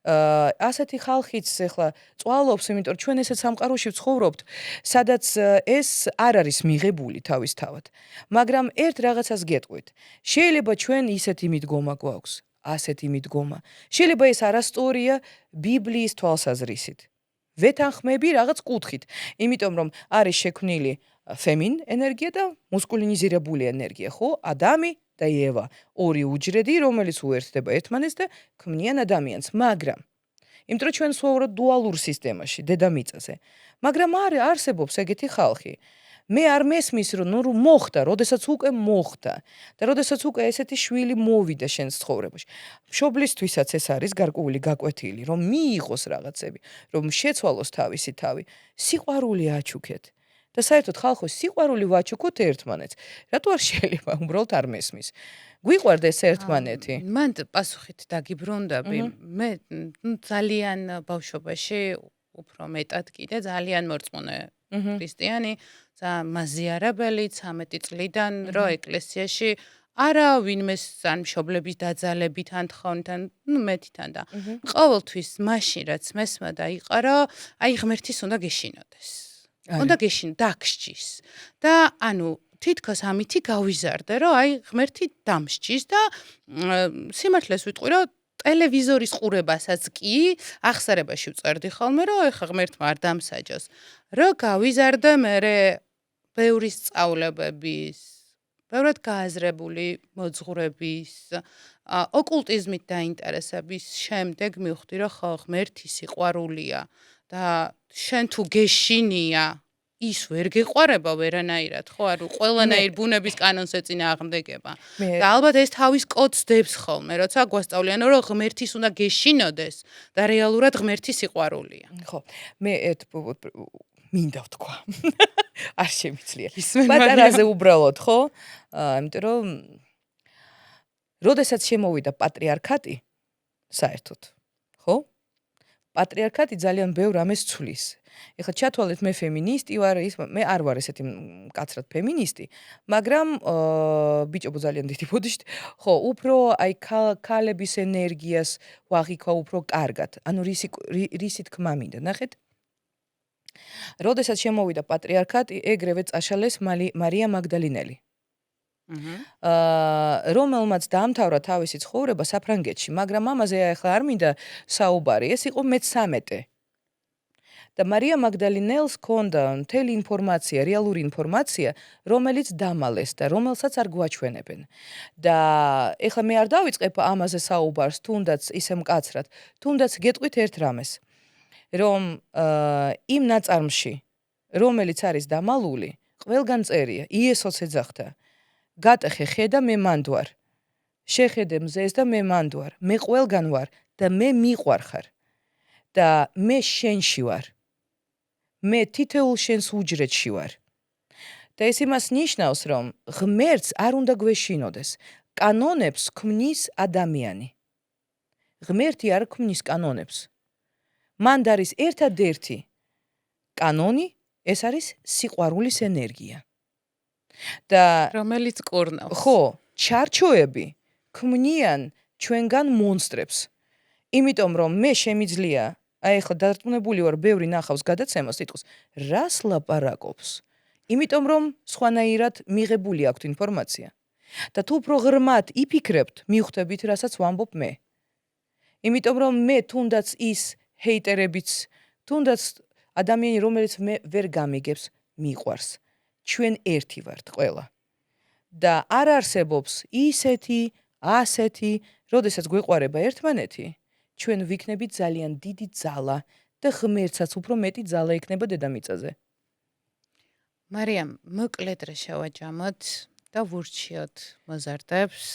ასეთი ხალხიც ახლა წვალობს, იმიტომ რომ ჩვენ ესეთ სამყაროში ვცხოვრობთ, სადაც ეს არ არის მიღებული თავისთავად. მაგრამ ერთ რაღაცას გეტყვით. შეიძლება ჩვენ ისეთი მიდგომა გვაქვს, ასეთი მიდგომა. შეიძლება ეს არასწორია ბიბლიის თვალსაზრისით. ვეთანხმები რაღაც კუთხით, იმიტომ რომ არის შექმნილი ფემინ ენერგია და მუსკულინიზირებული ენერგია, ხო? ადამი და ევა, ორი უჯრედი, რომელიც უერთდება ერთმანეთს და ქმნიან ადამიანს, მაგრამ იმიტომ რომ ჩვენ ვცხოვრობთ დუალურ სისტემაში, დედამიწაზე. მაგრამ არ არსებობს ეგეთი ხალხი. მე არ მესმის რომ ნუ მოხდა, როდესაც უკვე მოხდა და როდესაც უკვე ესეთი შვილი მოვიდა შენს ცხოვრებაში. მშობლისთვისაც ეს არის გარკვეული გაკვეთილი, რომ მიიღოს რაღაცები, რომ შეცვალოს თავისი თავი, სიყვარული აჩუქეთ. და საერთოდ ხალხო სიყვარული ვაჩუქოთ ერთმანეთს. რატო არ შეიძლება უბრალოდ არ მესმის? გვიყვარდა ეს ერთმანეთი? მან პასუხით დაგიბრუნდები. მე ძალიან ბავშვობაში უფრო მეტად კიდე ძალიან მორწმუნე ქრისტიანი, ძალიან მაზიარებელი 13 წლიდან რო ეკლესიაში არა ვინმეს ან მშობლების დაძალებით ან თხოვნთან, მეთთან და ყოველთვის მაშინ რაც მესმოდა იყო რომ აი ღმერთის უნდა გეშინოდეს. უნდა დაგსჯის და ანუ თითქოს ამითი გავიზარდე რომ აი ღმერთი დამსჯის და სიმართლეს ვიტყვი რომ ტელევიზორის ყურებასაც კი ახსარებაში ვწერდი ხოლმე რომ ეხა ღმერთმა არ დამსაჯოს რომ გავიზარდე მე ბევრი სწავლებების ბევრად გააზრებული მოძღვრების ოკულტიზმით დაინტერესების შემდეგ მივხვდი რომ ხო ღმერთი სიყვარულია და შენ თუ გეშინია ის ვერ გეყვარება ვერანაირად ხო არ ყველანაირ ბუნების კანონს ეწინააღმდეგება და ალბათ ეს თავის კოდს დებს ხოლმე როცა გვასწავლიან რომ ღმერთის უნდა გეშინოდეს და რეალურად ღმერთი სიყვარულია ხო მე მინდა ვთქვა არ შემიძლია პატარაზე უბრალოდ ხო იმიტომ რომ როდესაც შემოვიდა პატრიარქატი საერთოდ ხო პატრიარქატი ძალიან ბევრ ამას ცვლის ეხლა ჩათვალეთ მე ფემინისტი ვარ მე არ ვარ ესეთი მკაცრად ფემინისტი მაგრამ ბიჭობო ძალიან დიდი ბოდიშით ხო უფრო აი ქალების ენერგიას ვაღიქვა უფრო კარგად ანუ რისი თქმა მინდა ნახეთ როდესაც შემოვიდა პატრიარქატი ეგრევე წაშალეს მარია მაგდალინელი რომელმაც დაამთავრა თავისი ცხოვრება საფრანგეთში მაგრამ ამაზე ახლა არ მინდა საუბარი ეს იყო მე-13 და მარია მაგდალინელს ჰქონდა მთელი ინფორმაცია, რეალური ინფორმაცია, რომელიც დამალეს და რომელსაც არ გვაჩვენებენ. და ეხლა მე არ დავიწყებ ამაზე საუბარს, თუნდაც ისე მკაცრად, თუნდაც გეტყვით ერთ რამეს, რომ იმ ნაწარმში, რომელიც არის დამალული, ყველგან წერია, იესოც ეძახდა, გატეხე ხედა მე მანდ ვარ, შეხედე მზეს და მე მანდ ვარ, მე ყველგან ვარ და მე მიყვარხარ და მე შენში ვარ. მე თითოეულ შენს უჯრედში ვარ. და ეს იმას ნიშნავს, რომ ღმერთს არ უნდა გვეშინოდეს. კანონებს ქმნის ადამიანი. ღმერთი არ ქმნის კანონებს. მან არის ერთადერთი კანონი, ეს არის სიყვარულის ენერგია. და რომელიც კურნავს. ხო, ჩარჩოები ქმნიან ჩვენგან მონსტრებს. იმიტომ რომ მე შემიძლია აი ახლა დარწმუნებული ვარ ბევრი ნახავს გადაცემას თითქოს რას ლაპარაკობს იმიტომ რომ სხვანაირად მიღებული აქვთ ინფორმაცია და თუ უფრო ღრმად იფიქრებთ მივხვდებით რასაც ვამბობ მე იმიტომ რომ მე თუნდაც ის ჰეიტერებიც თუნდაც ადამიანი რომელიც მე ვერ გამიგებს მიყვარს ჩვენ ერთი ვართ ყველა და არ არსებობს ისეთი ასეთი როდესაც გვეყვარება ერთმანეთი ჩვენ ვიქნებით ძალიან დიდი ძალა და ღმერთსაც უფრო მეტი ძალა ექნება დედამიწაზე. მარიამ, მოკლედ რა შევაჯამოთ და ვურჩიოთ მოზარდებს.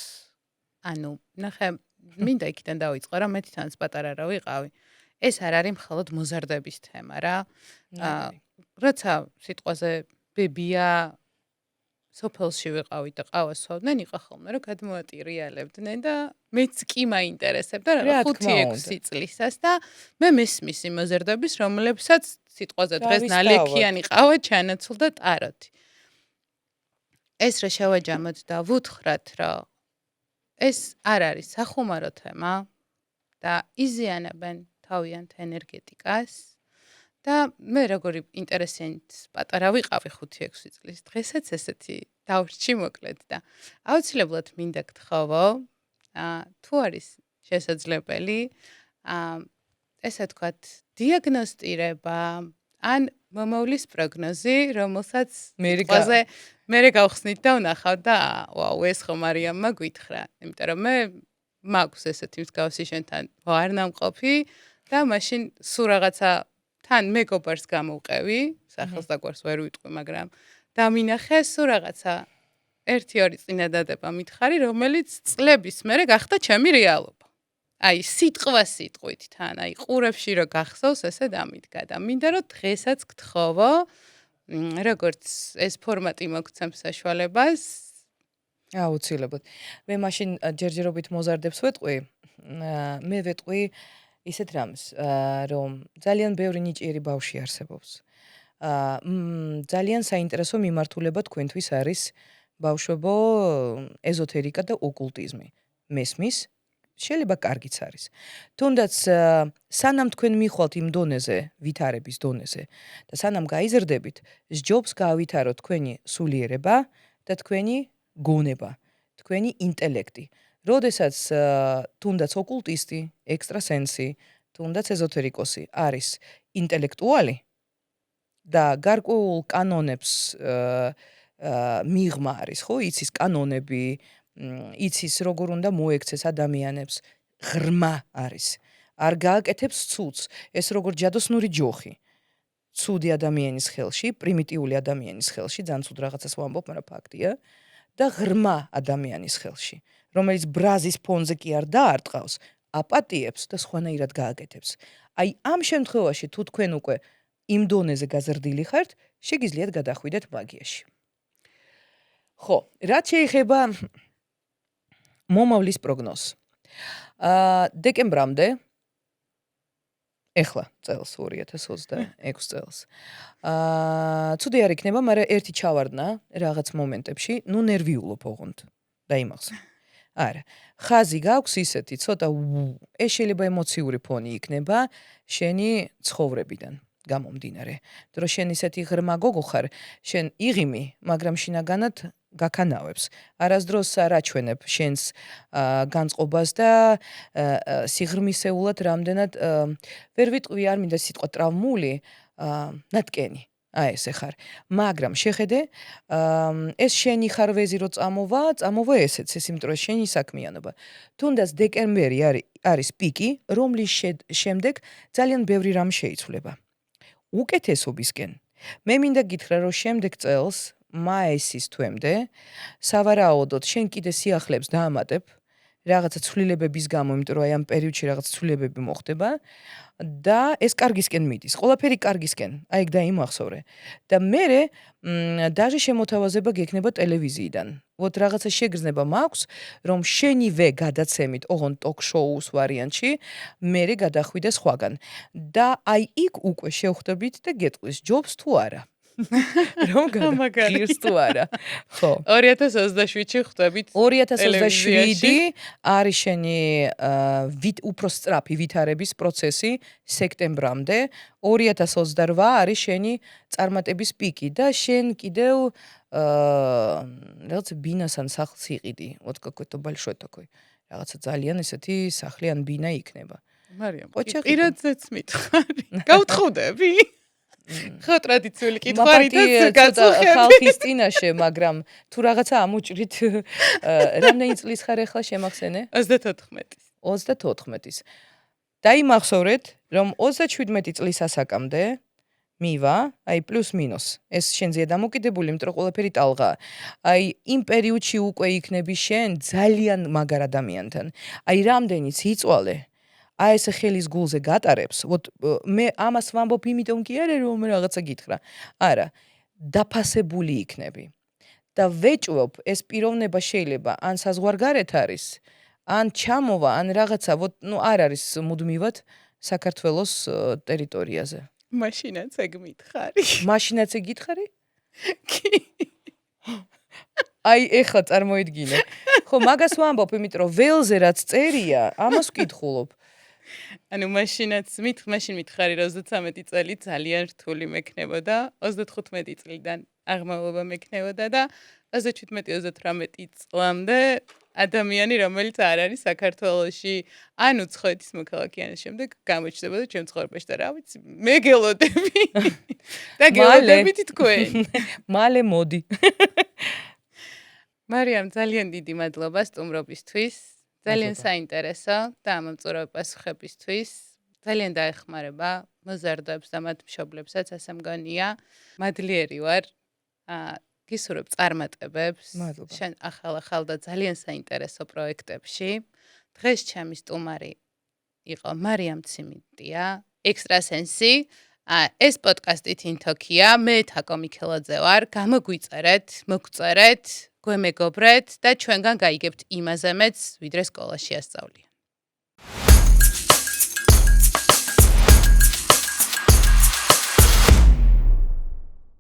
ანუ, ნახე, მინდა იქიდან დავიწყო რა, მე თვითონაც პატარა რა ვიყავი. ეს არ არის მხოლოდ მოზარდების თემა რა. როცა სიტყვაზე ბებია სოფელში ვიყავით და ყავას სვავდნენ, იყო ხოლმე რომ გადმოატირიალებდნენ და მეც კი მაინტერესებდა რა 5-6 წლისას და მე მესმის იმ მოზარდების, რომლებსაც სიტყვაზე დღეს ნალექიანი ყავა ჩანაცულ და ტაროთი. ეს რა შევაჯამოთ და ვუთხრათ, რომ ეს არ არის სახუმარო თემა და იზიანებენ თავიანთ ენერგეტიკას. და მე როგორი ინტერესანტ პატარა ვიყავი 5-6 წლის დღესაც ესეთი დავრჩი მოკლედ და აუცილებლად მინდა გთხოვო თუ არის შესაძლებელი ესე ვთქვათ დიაგნოსტირება ან მომავლის პროგნოზი რომელსაც ყველაზე მე გავხსნით და ვნახავ და ვაუ ეს ხო მარიამმა გვითხრა იმიტომ რომ მე მაქვს ესეთი მსგავსი შენთან ვარ ნამყოფი და მაშინ სულ რაღაცა თან მეგობარს გამოვყევი, სახელს და გვარს ვერ ვიტყვი, მაგრამ დამინახე სულ რაღაცა 1-2 წინადადება მითხარი, რომელიც წლების მერე გახდა ჩემი რეალობა. აი, სიტყვით თან, აი, ყურებში რო გახსოვს, ესე დამიდგა და მინდა რომ დღესაც გთხოვო, როგორც ეს ფორმატი მოგცემს საშუალებას. აუცილებლად. მე მაშინ ჯერჯერობით მოზარდებს ვეტყვი, მე ვეტყვი ისეთ რამს, რომ ძალიან ბევრი ნიჭიერი ბავშვი არსებობს. ძალიან საინტერესო მიმართულება თქვენთვის არის ბავშვებო ეზოთერიკა და ოკულტიზმი. მესმის, შეიძლება კარგიც არის. თუნდაც სანამ თქვენ მიხვალთ იმ დონეზე, ვითარების დონეზე და სანამ გაიზრდებით, სჯობს გაავითაროთ თქვენი სულიერება და თქვენი გონება, თქვენი ინტელექტი. როდესაც თუნდაც ოკულტისტი, ექსტრასენსი, თუნდაც ეზოთერიკოსი არის ინტელექტუალი და გარკვეულ კანონებს მიღმა არის, ხო, იცის კანონები, იცის როგორ უნდა მოექცეს ადამიანებს, ღრმა არის. არ გააკეთებს ცუდს, ეს როგორ ჯადოსნური ჯოხი. ცუდი ადამიანის ხელში, პრიმიტიული ადამიანის ხელში, ძალიან ცუდ რაღაცას ვამბობ, მაგრამ ფაქტია. და ღრმა ადამიანის ხელში, რომელიც ბრაზის ფონზე კი არ დაარტყავს, აპატიებს და სხვანაირად გააკეთებს. აი ამ შემთხვევაში თუ თქვენ უკვე იმ დონეზე გაზრდილი ხართ, შეგიძლიათ გადახვიდეთ მაგიაში. ხო, რაც შეეხება მომავლის პროგნოზს. დეკემბრამდე ეხლა წელს 2026 წელს. ცუდი არ იქნება, მაგრამ ერთი ჩავარდნა რაღაც მომენტებში, ნუ ნერვიულობ ოღონდ. დაიმახსოვრე. არა, ხაზი გაქვს ისეთი, ცოტა ეს შეიძლება ემოციური ფონი იქნება შენი ცხოვრებიდან გამომდინარე. რომ შენ ისეთი ღრმა გოგო ხარ, შენ იღიმი, მაგრამ შინაგანად გაქანავებს. არასდროს არ აჩვენებ შენს განწყობას და სიღრმისეულად რამდენად ვერ ვიტყვი არ მინდა სიტყვა ტრავმული, ნატკენი. აი ესე ხარ. მაგრამ შეხედე, ეს შენი ხარვეზი რო წამოვა ესეც, ეს იმიტომ რომ შენი საქმიანობა. თუნდაც დეკემბერი არის პიკი, რომლის შემდეგ ძალიან ბევრი რამ შეიცვლება. უკეთესობისკენ. მე მინდა გითხრა, რომ შემდეგ წელს მაისის თვემდე სავარაუდოდ შენ კიდე სიახლეებს დაამატებ რაღაცა ცვლილებების გამო, იმიტომ რომ აი ამ პერიოდში რაღაც ცვლილებები მოხდება და ეს კარგისკენ მიდის. ყველაფერი კარგისკენ, აი ეგ დაიმახსოვრე. და მერე დაჟე შემოთავაზება გექნება ტელევიზიიდან. ვოთ რაღაცა შეგრძნება მაქვს, რომ შენივე გადაცემით, ოღონდ ტოკ-შოუს ვარიანტში, მერე გადახვიდე სხვაგან. და აი იქ უკვე შევხვდებით და გეტყვის, ჯობს თუ არა. რომ გადაგირს თუ არა. ხო. 2027-ში ხვდებით 2027 არის შენი უფრო სწრაფი ვითარების პროცესი სექტემბრამდე, 2028 არის შენი წარმატების პიკი და შენ კიდევ რაღაც ბინასან სახლს იყიდი. Вот какой-то большой такой. რაღაცა ძალიან ესეთი სახლი ან ბინა იქნება. მარიამ, პირადზეც მითხარი. გავთხოვდები? ხო ტრადიციული კითხვარი და გაწუხები. ხალხის წინაშე, მაგრამ თუ რაღაცა ამოჭრით, რამდენი წლის ხარ ახლა შემახსენე? 34-ის. 34-ის. დაიმახსოვრეთ, რომ 37 წლის ასაკამდე მივა, აი პლუს მინუს. ეს შენზეა დამოკიდებული, იმიტომ რომ ყველაფერი ტალღაა. აი იმ პერიოდში უკვე იქნები შენ ძალიან მაგარ ადამიანთან. აი რამდენიც იწვალე აი ეს ხელის გულზე გატარებს, ვოთ მე ამას ვამბობ იმიტომ კი არა რომ რაღაცა გითხრა. არა, დაფასებული იქნები. და ვეჭვობ ეს პიროვნება შეიძლება ან საზღვარგარეთ არის, ან ჩამოვა, ან რაღაცა, ვოთ ნუ არ არის მუდმივად საქართველოს ტერიტორიაზე. მაშინაც ეგ მითხარი. მაშინაც ეგ გითხარი? კი. აი ეხლა წარმოიდგინე. ხო, მაგას ვამბობ, იმიტომ რომ ველზე რაც წერია, ამას ვკითხულობ. ანუ მაშინაც მაშინ მითხარი, რომ 33 წელი ძალიან რთული მექნებოდა, 35 წლიდან აღმავლობა მექნებოდა და 37-38 წლამდე ადამიანი, რომელიც არ არის საქართველოში, ანუ ცხეთის მოქალაქიანის შემდეგ გამოჩნდებოდა ჩემ ცხოვრებაში და რა ვიცი, მე გელოდები. და გელოდებით თქვენ. მალე მოდი. მარიამ, ძალიან დიდი მადლობა სტუმრობისთვის. ძალიან საინტერესო და ამომწურავი პასუხებისთვის. ძალიან დაეხმარება მოზარდოებს და მათ მშობლებსაც, ასე მგონია. მადლიერი ვარ. გისურვებ წარმატებებს მადლობა. შენ ახალ და ძალიან საინტერესო პროექტებში. დღეს ჩემი სტუმარი იყო მარიამ ციმიტია, ექსტრასენსი. ეს პოდკასტი თინთოქია, მე თაკო მიქელაძე ვარ. გამოგვიწერეთ, მოგწერეთ, გვემეგობრეთ და ჩვენგან გაიგებთ იმაზე მეც, ვიდრე სკოლაში ასწავლია.